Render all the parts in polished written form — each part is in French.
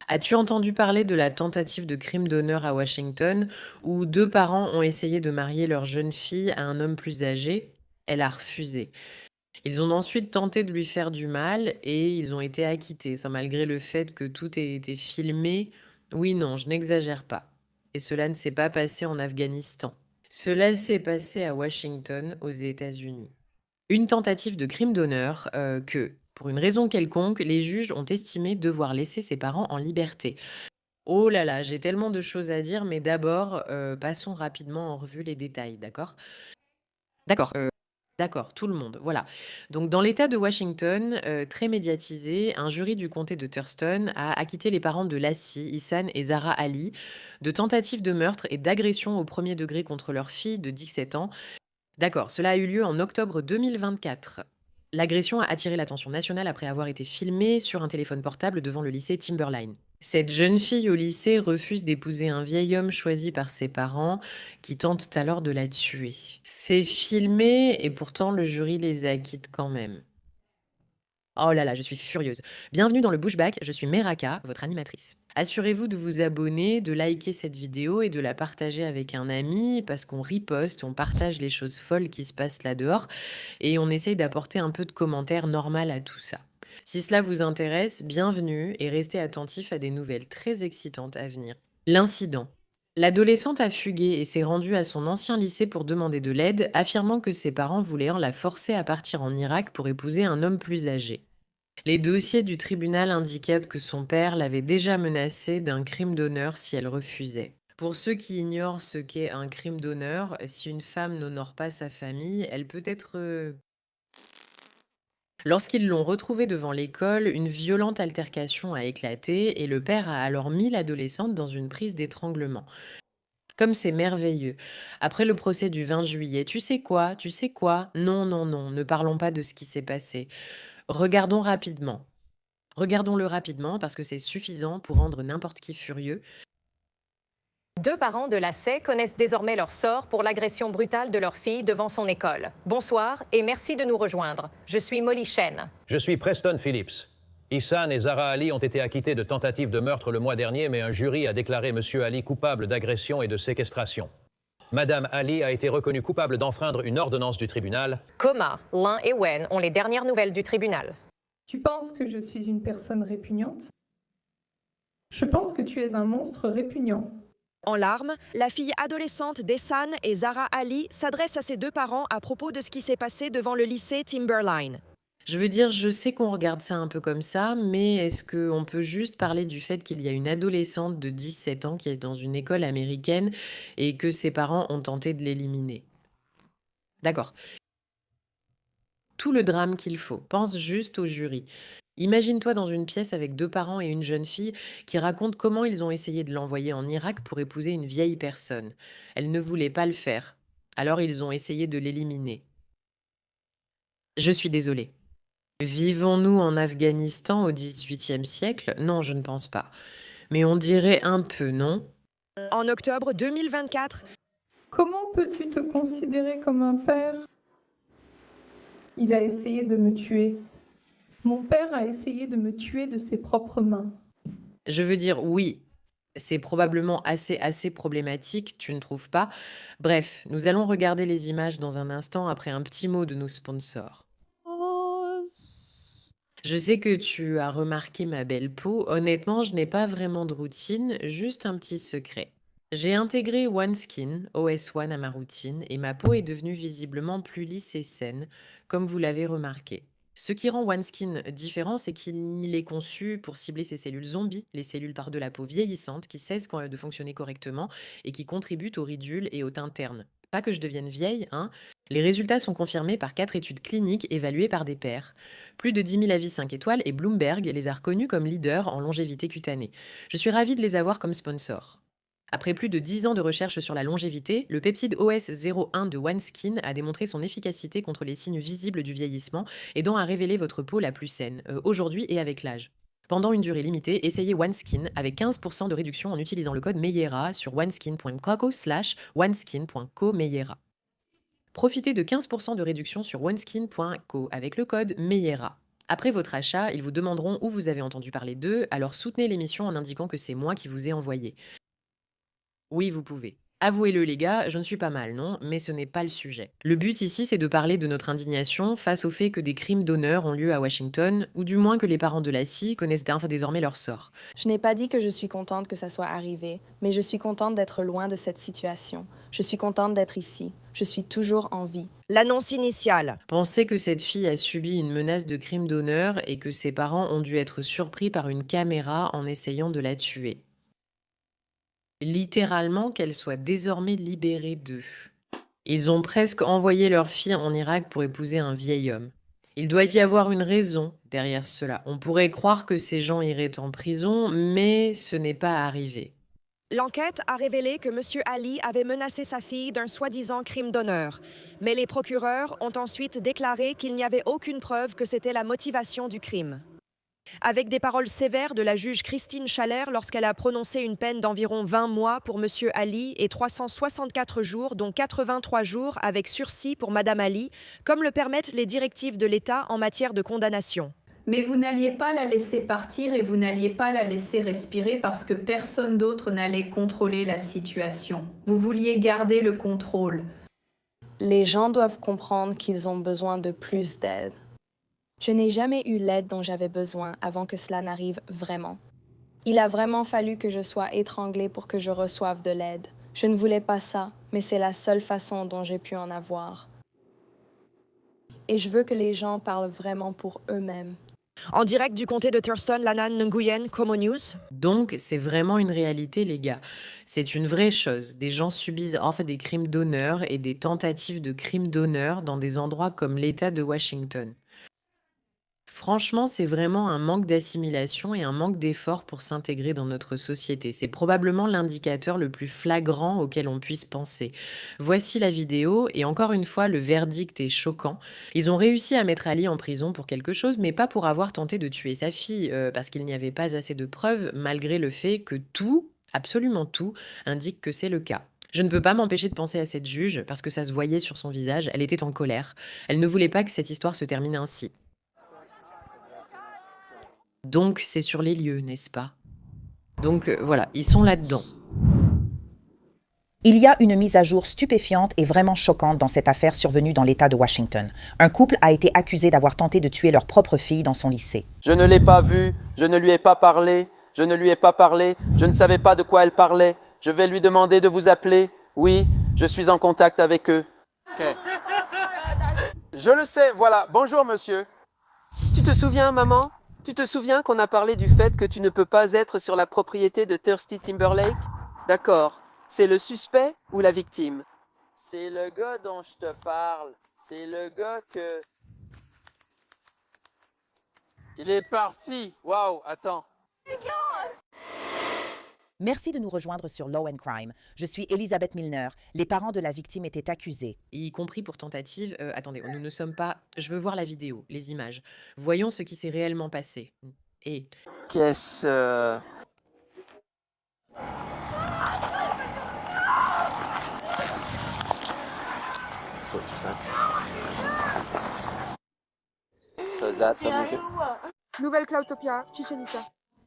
As-tu entendu parler de la tentative de crime d'honneur à Washington où deux parents ont essayé de marier leur jeune fille à un homme plus âgé? Elle a refusé. Ils ont ensuite tenté de lui faire du mal et ils ont été acquittés, ça malgré le fait que tout ait été filmé. Oui, non, je n'exagère pas. Et cela ne s'est pas passé en Afghanistan. Cela s'est passé à Washington, aux États-Unis. Une tentative de crime d'honneur que, pour une raison quelconque, les juges ont estimé devoir laisser ses parents en liberté. Oh là là, j'ai tellement de choses à dire, mais d'abord, passons rapidement en revue les détails, d'accord? D'accord, d'accord, tout le monde, voilà. Donc dans l'État de Washington, très médiatisé, un jury du comté de Thurston a acquitté les parents de Lassie, Ihsan et Zahra Ali de tentatives de meurtre et d'agression au premier degré contre leur fille de 17 ans. D'accord, cela a eu lieu en octobre 2024. L'agression a attiré l'attention nationale après avoir été filmée sur un téléphone portable devant le lycée Timberline. Cette jeune fille au lycée refuse d'épouser un vieil homme choisi par ses parents qui tentent alors de la tuer. C'est filmé et pourtant le jury les acquitte quand même. Oh là là, je suis furieuse. Bienvenue dans le Bushback, je suis Meraka, votre animatrice. Assurez-vous de vous abonner, de liker cette vidéo et de la partager avec un ami parce qu'on riposte, on partage les choses folles qui se passent là dehors et on essaye d'apporter un peu de commentaires normal à tout ça. Si cela vous intéresse, bienvenue et restez attentifs à des nouvelles très excitantes à venir. L'incident. L'adolescente a fugué et s'est rendue à son ancien lycée pour demander de l'aide, affirmant que ses parents voulaient la forcer à partir en Irak pour épouser un homme plus âgé. Les dossiers du tribunal indiquaient que son père l'avait déjà menacée d'un crime d'honneur si elle refusait. Pour ceux qui ignorent ce qu'est un crime d'honneur, si une femme n'honore pas sa famille, elle peut être... Lorsqu'ils l'ont retrouvée devant l'école, une violente altercation a éclaté et le père a alors mis l'adolescente dans une prise d'étranglement. Comme c'est merveilleux. Après le procès du 20 juillet, tu sais quoi? Tu sais quoi? Non, non, non, ne parlons pas de ce qui s'est passé. Regardons rapidement. Regardons-le rapidement parce que c'est suffisant pour rendre n'importe qui furieux. Deux parents de Lasset connaissent désormais leur sort pour l'agression brutale de leur fille devant son école. Bonsoir et merci de nous rejoindre. Je suis Molly Chen. Je suis Preston Phillips. Ihsan et Zahra Ali ont été acquittés de tentative de meurtre le mois dernier, mais un jury a déclaré M. Ali coupable d'agression et de séquestration. Madame Ali a été reconnue coupable d'enfreindre une ordonnance du tribunal. Coma, Lin et Wen ont les dernières nouvelles du tribunal. Tu penses que je suis une personne répugnante? Je pense que tu es un monstre répugnant. En larmes, la fille adolescente d'Ehsan et Zahra Ali s'adresse à ses deux parents à propos de ce qui s'est passé devant le lycée Timberline. Je veux dire, je sais qu'on regarde ça un peu comme ça, mais est-ce qu'on peut juste parler du fait qu'il y a une adolescente de 17 ans qui est dans une école américaine et que ses parents ont tenté de l'éliminer? D'accord. Tout le drame qu'il faut. Pense juste au jury. Imagine-toi dans une pièce avec deux parents et une jeune fille qui racontent comment ils ont essayé de l'envoyer en Irak pour épouser une vieille personne. Elle ne voulait pas le faire. Alors ils ont essayé de l'éliminer. Je suis désolée. Vivons-nous en Afghanistan au XVIIIe siècle? Non, je ne pense pas. Mais on dirait un peu, non? En octobre 2024, Comment peux-tu te considérer comme un père? Il a essayé de me tuer. Mon père a essayé de me tuer de ses propres mains. Je veux dire, oui, c'est probablement assez problématique, tu ne trouves pas? Bref, nous allons regarder les images dans un instant après un petit mot de nos sponsors. Je sais que tu as remarqué ma belle peau. Honnêtement, je n'ai pas vraiment de routine, juste un petit secret. J'ai intégré OneSkin, OS1 à ma routine, et ma peau est devenue visiblement plus lisse et saine, comme vous l'avez remarqué. Ce qui rend OneSkin différent, c'est qu'il est conçu pour cibler ces cellules zombies, les cellules par de la peau vieillissante qui cessent de fonctionner correctement et qui contribuent aux ridules et aux teintes ternes. Pas que je devienne vieille, hein. Les résultats sont confirmés par 4 études cliniques évaluées par des pairs. Plus de 10 000 avis 5 étoiles et Bloomberg les a reconnus comme leaders en longévité cutanée. Je suis ravie de les avoir comme sponsors. Après plus de 10 ans de recherche sur la longévité, le peptide OS01 de OneSkin a démontré son efficacité contre les signes visibles du vieillissement, aidant à révéler votre peau la plus saine, aujourd'hui et avec l'âge. Pendant une durée limitée, essayez OneSkin avec 15% de réduction en utilisant le code MEYERA sur oneskin.co/oneskin.co Profitez de 15% de réduction sur oneskin.co avec le code MEYERA. Après votre achat, ils vous demanderont où vous avez entendu parler d'eux, alors soutenez l'émission en indiquant que c'est moi qui vous ai envoyé. Oui, vous pouvez. Avouez-le les gars, je ne suis pas mal, non? Mais ce n'est pas le sujet. Le but ici, c'est de parler de notre indignation face au fait que des crimes d'honneur ont lieu à Washington, ou du moins que les parents de Lassie connaissent désormais leur sort. Je n'ai pas dit que je suis contente que ça soit arrivé, mais je suis contente d'être loin de cette situation. Je suis contente d'être ici. Je suis toujours en vie. L'annonce initiale. Pensez que cette fille a subi une menace de crime d'honneur et que ses parents ont dû être surpris par une caméra en essayant de la tuer. Littéralement qu'elle soit désormais libérée d'eux. Ils ont presque envoyé leur fille en Irak pour épouser un vieil homme. Il doit y avoir une raison derrière cela. On pourrait croire que ces gens iraient en prison, mais ce n'est pas arrivé. L'enquête a révélé que M. Ali avait menacé sa fille d'un soi-disant crime d'honneur. Mais les procureurs ont ensuite déclaré qu'il n'y avait aucune preuve que c'était la motivation du crime. Avec des paroles sévères de la juge Christine Schaller lorsqu'elle a prononcé une peine d'environ 20 mois pour M. Ali et 364 jours, dont 83 jours avec sursis pour Mme Ali, comme le permettent les directives de l'État en matière de condamnation. Mais vous n'alliez pas la laisser partir et vous n'alliez pas la laisser respirer parce que personne d'autre n'allait contrôler la situation. Vous vouliez garder le contrôle. Les gens doivent comprendre qu'ils ont besoin de plus d'aide. Je n'ai jamais eu l'aide dont j'avais besoin avant que cela n'arrive vraiment. Il a vraiment fallu que je sois étranglée pour que je reçoive de l'aide. Je ne voulais pas ça, mais c'est la seule façon dont j'ai pu en avoir. Et je veux que les gens parlent vraiment pour eux-mêmes. En direct du comté de Thurston, Lannan Nguyen, Como News. Donc, c'est vraiment une réalité, les gars. C'est une vraie chose. Des gens subissent en fait des crimes d'honneur et des tentatives de crimes d'honneur dans des endroits comme l'État de Washington. Franchement, c'est vraiment un manque d'assimilation et un manque d'effort pour s'intégrer dans notre société. C'est probablement l'indicateur le plus flagrant auquel on puisse penser. Voici la vidéo et encore une fois, le verdict est choquant. Ils ont réussi à mettre Ali en prison pour quelque chose, mais pas pour avoir tenté de tuer sa fille, parce qu'il n'y avait pas assez de preuves, malgré le fait que tout, absolument tout, indique que c'est le cas. Je ne peux pas m'empêcher de penser à cette juge, parce que ça se voyait sur son visage, elle était en colère. Elle ne voulait pas que cette histoire se termine ainsi. Donc, c'est sur les lieux, n'est-ce pas? Donc, voilà, ils sont là-dedans. Il y a une mise à jour stupéfiante et vraiment choquante dans cette affaire survenue dans l'État de Washington. Un couple a été accusé d'avoir tenté de tuer leur propre fille dans son lycée. Je ne l'ai pas vue, je ne lui ai pas parlé, je ne lui ai pas parlé, je ne savais pas de quoi elle parlait. Je vais lui demander de vous appeler. Oui, je suis en contact avec eux. Okay. Je le sais, voilà. Bonjour, monsieur. Tu te souviens, maman? Tu te souviens qu'on a parlé du fait que tu ne peux pas être sur la propriété de Thirsty Timberlake? D'accord. C'est le suspect ou la victime? C'est le gars dont je te parle. C'est le gars que... Il est parti. Waouh, attends. Merci de nous rejoindre sur Law and Crime. Je suis Elisabeth Milner. Les parents de la victime étaient accusés. Y compris pour tentative... attendez, nous ne sommes pas... Je veux voir la vidéo, les images. Voyons ce qui s'est réellement passé. Et... Qu'est-ce... Nouvelle Cloudtopia, Chichen Itza.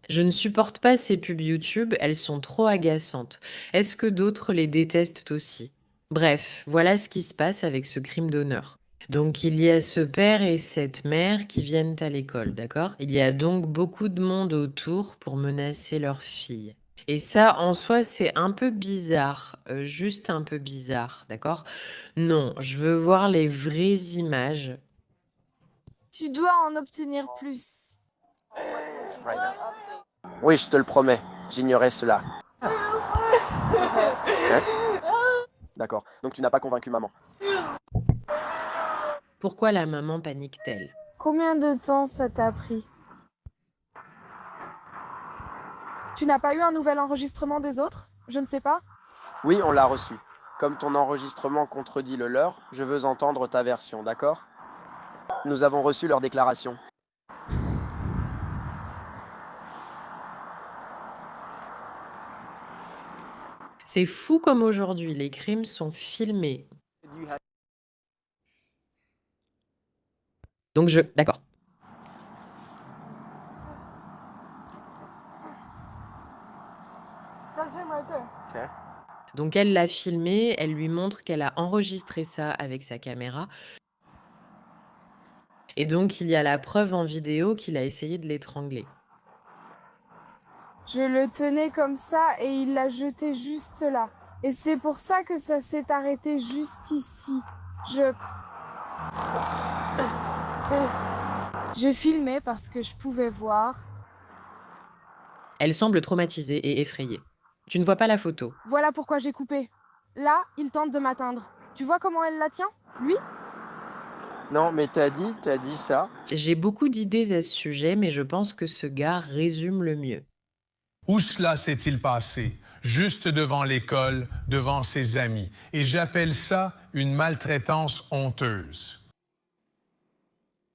Je ne supporte pas ces pubs YouTube, elles sont trop agaçantes. Est-ce que d'autres les détestent aussi? Bref, voilà ce qui se passe avec ce crime d'honneur. Donc il y a ce père et cette mère qui viennent à l'école, d'accord? Il y a donc beaucoup de monde autour pour menacer leur fille. Et ça, en soi, c'est un peu bizarre, juste un peu bizarre, d'accord? Non, je veux voir les vraies images. Tu dois en obtenir plus. Oui, je te le promets. J'ignorais cela. Hein? D'accord. Donc tu n'as pas convaincu maman. Pourquoi la maman panique-t-elle? Combien de temps ça t'a pris? Tu n'as pas eu un nouvel enregistrement des autres? Je ne sais pas. Oui, on l'a reçu. Comme ton enregistrement contredit le leur, je veux entendre ta version, d'accord? Nous avons reçu leur déclaration. C'est fou comme aujourd'hui, les crimes sont filmés. Donc d'accord. Donc elle l'a filmé, elle lui montre qu'elle a enregistré ça avec sa caméra. Et donc il y a la preuve en vidéo qu'il a essayé de l'étrangler. Je le tenais comme ça et il l'a jeté juste là. Et c'est pour ça que ça s'est arrêté juste ici. Je filmais parce que je pouvais voir. Elle semble traumatisée et effrayée. Tu ne vois pas la photo. Voilà pourquoi j'ai coupé. Là, il tente de m'atteindre. Tu vois comment elle la tient, lui? Non, mais t'as dit ça. J'ai beaucoup d'idées à ce sujet, mais je pense que ce gars résume le mieux. Où cela s'est-il passé? Juste devant l'école, devant ses amis. Et j'appelle ça une maltraitance honteuse.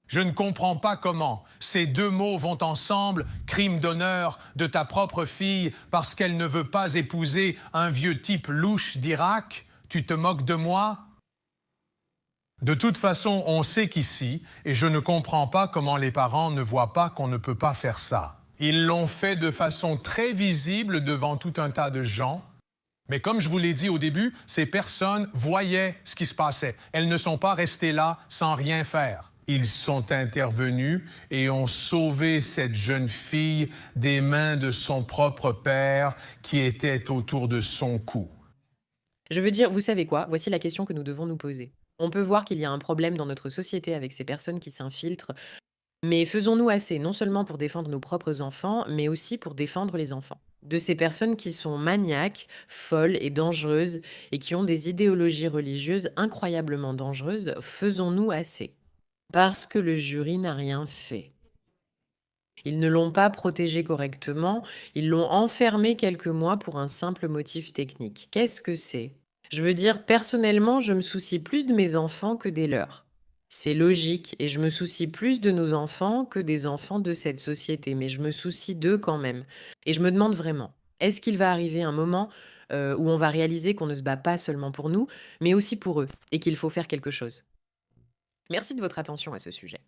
Je ne comprends pas comment ces deux mots vont ensemble, crime d'honneur de ta propre fille parce qu'elle ne veut pas épouser un vieux type louche d'Irak. Tu te moques de moi? De toute façon, on sait qu'ici, et je ne comprends pas comment les parents ne voient pas qu'on ne peut pas faire ça. Ils l'ont fait de façon très visible devant tout un tas de gens. Mais comme je vous l'ai dit au début, ces personnes voyaient ce qui se passait. Elles ne sont pas restées là sans rien faire. Ils sont intervenus et ont sauvé cette jeune fille des mains de son propre père qui était autour de son cou. Je veux dire, vous savez quoi? Voici la question que nous devons nous poser. On peut voir qu'il y a un problème dans notre société avec ces personnes qui s'infiltrent, mais faisons-nous assez, non seulement pour défendre nos propres enfants, mais aussi pour défendre les enfants de ces personnes qui sont maniaques, folles et dangereuses et qui ont des idéologies religieuses incroyablement dangereuses? Faisons-nous assez? Parce que le jury n'a rien fait. Ils ne l'ont pas protégé correctement, ils l'ont enfermé quelques mois pour un simple motif technique. Qu'est-ce que c'est? Je veux dire, personnellement, je me soucie plus de mes enfants que des leurs. C'est logique, et je me soucie plus de nos enfants que des enfants de cette société, mais je me soucie d'eux quand même. Et je me demande vraiment, est-ce qu'il va arriver un moment où on va réaliser qu'on ne se bat pas seulement pour nous, mais aussi pour eux, et qu'il faut faire quelque chose? Merci de votre attention à ce sujet.